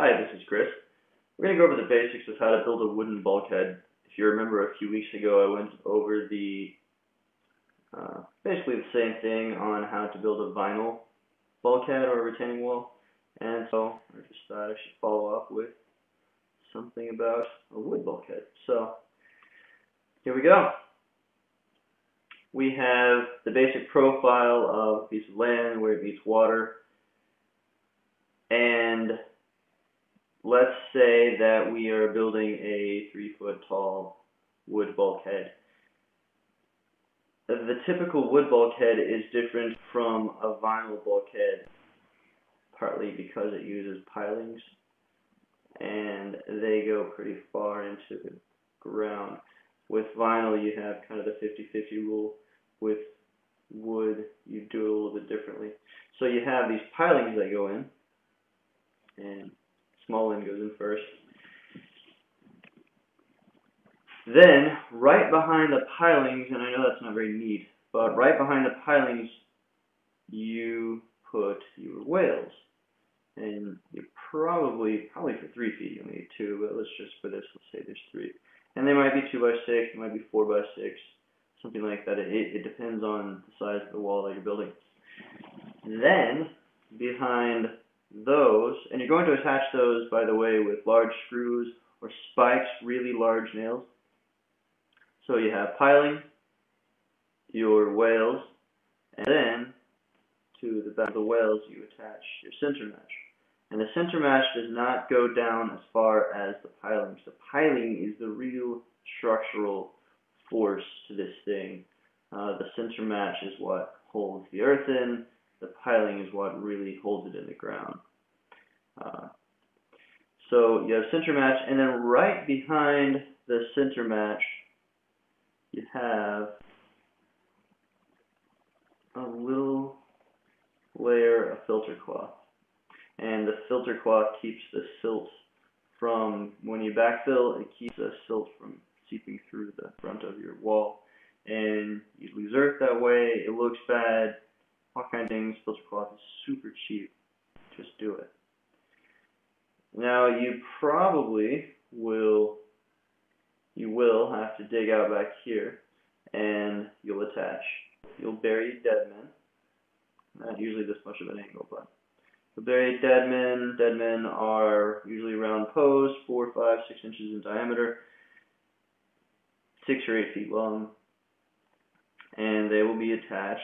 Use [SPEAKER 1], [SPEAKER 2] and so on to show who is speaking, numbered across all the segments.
[SPEAKER 1] Hi, this is Chris. We're going to go over the basics of how to build a wooden bulkhead. If you remember a few weeks ago, I went over basically the same thing on how to build a vinyl bulkhead or a retaining wall. And so I just thought I should follow up with something about a wood bulkhead. So here we go. We have the basic profile of a piece of land where it meets water. And let's say that we are building a 3-foot tall wood bulkhead. The typical wood bulkhead is different from a vinyl bulkhead, partly because it uses pilings and they go pretty far into the ground. With vinyl you have kind of the 50-50 rule. With wood you do it a little bit differently. So you have these pilings that go in, and small end goes in first. Then, right behind the pilings, and I know that's not very neat, but right behind the pilings you put your whales. And you probably for 3 feet you'll need 2, but let's just, for this, let's say there's 3. And they might be 2 by 6, they might be 4 by 6, something like that. It depends on the size of the wall that you're building. Then, behind those, and you're going to attach those, by the way, with large screws or spikes, really large nails. So you have piling, your whales, and then to the back of the whales you attach your center match. And the center match does not go down as far as the pilings. The piling is the real structural force to this thing. The center match is what holds the earth in. The piling is what really holds it in the ground. So you have center match, and then right behind the center match you have a little layer of filter cloth. And the filter cloth keeps the silt from, when you backfill, it keeps the silt from seeping through the front of your wall. And you lose earth that way, it looks bad, all kinds of things. Filter cloth is super cheap. Just do it. Now you probably will have to dig out back here, and you'll attach. You'll bury dead men. Not usually this much of an angle, but you'll bury dead men. Dead men are usually round posts, 4, 5, 6 inches in diameter, 6 or 8 feet long, and they will be attached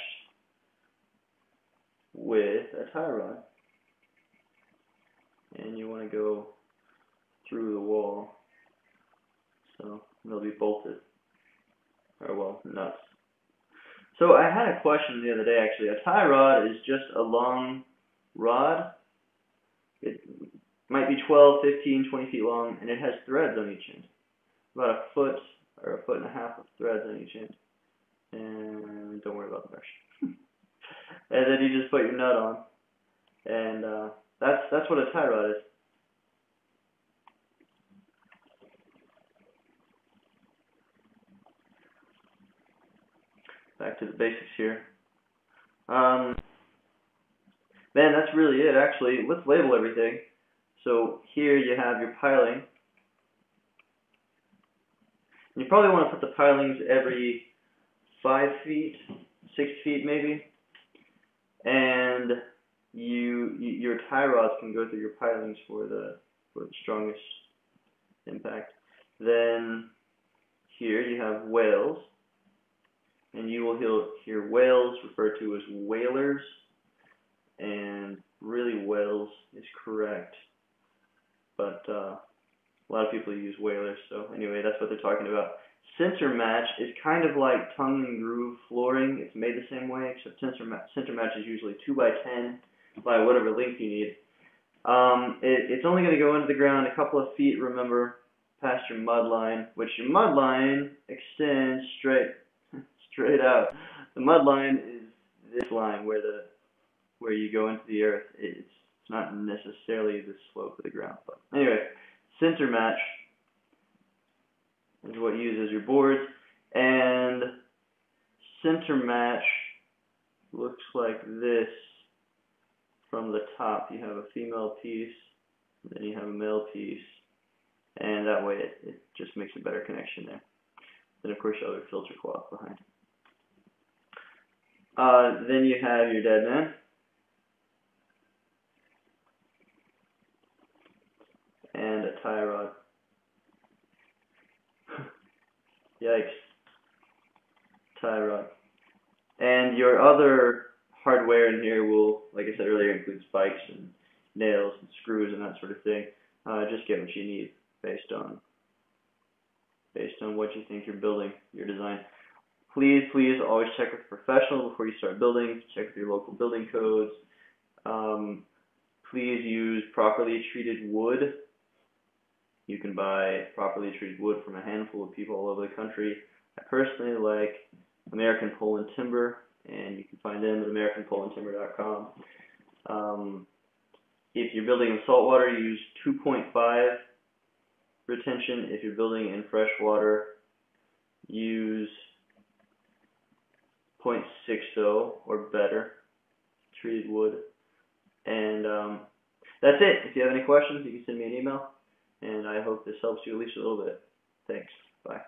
[SPEAKER 1] with a tie rod. And you want to go through the wall, so they'll be bolted, or well, nuts. So I had a question the other day actually. A tie rod is just a long rod. It might be 12, 15, 20 feet long, and it has threads on each end. About a foot or a foot and a half of threads on each end. And don't worry about the mesh. And then you just put your nut on, and that's what a tie rod is. Back to the basics here. Man, that's really it actually. Let's label everything. So here you have your piling. And you probably want to put the pilings every 5 feet, 6 feet maybe. And your tie rods can go through your pilings for the strongest impact. Then here you have whales, and you will hear whales referred to as whalers, and really whales is correct, but a lot of people use whalers, so anyway, that's what they're talking about. Center match is kind of like tongue and groove flooring. It's made the same way, except center match is usually 2 by 10 by whatever length you need. It's only going to go into the ground a couple of feet, remember, past your mud line, which your mud line extends straight out. The mud line is this line where you go into the earth. It's not necessarily the slope of the ground, but anyway, center match is what uses your boards, and center match looks like this from the top. You have a female piece, then you have a middle piece, and that way it just makes a better connection there. Then of course your other filter cloth behind. Then you have your dead man. And a tie rod. Yikes. Tie rod. And your other hardware in here will, like I said earlier, include spikes and nails and screws and that sort of thing. Just get what you need based on what you think you're building, your design. Please always check with a professional before you start building. Check with your local building codes. Please use properly treated wood. You can buy properly treated wood from a handful of people all over the country. I personally like American Poland Timber, and you can find them at AmericanPolandTimber.com. If you're building in saltwater, use 2.5 retention. If you're building in freshwater, use 0.60 or better treated wood. And that's it. If you have any questions, you can send me an email. And I hope this helps you at least a little bit. Thanks. Bye.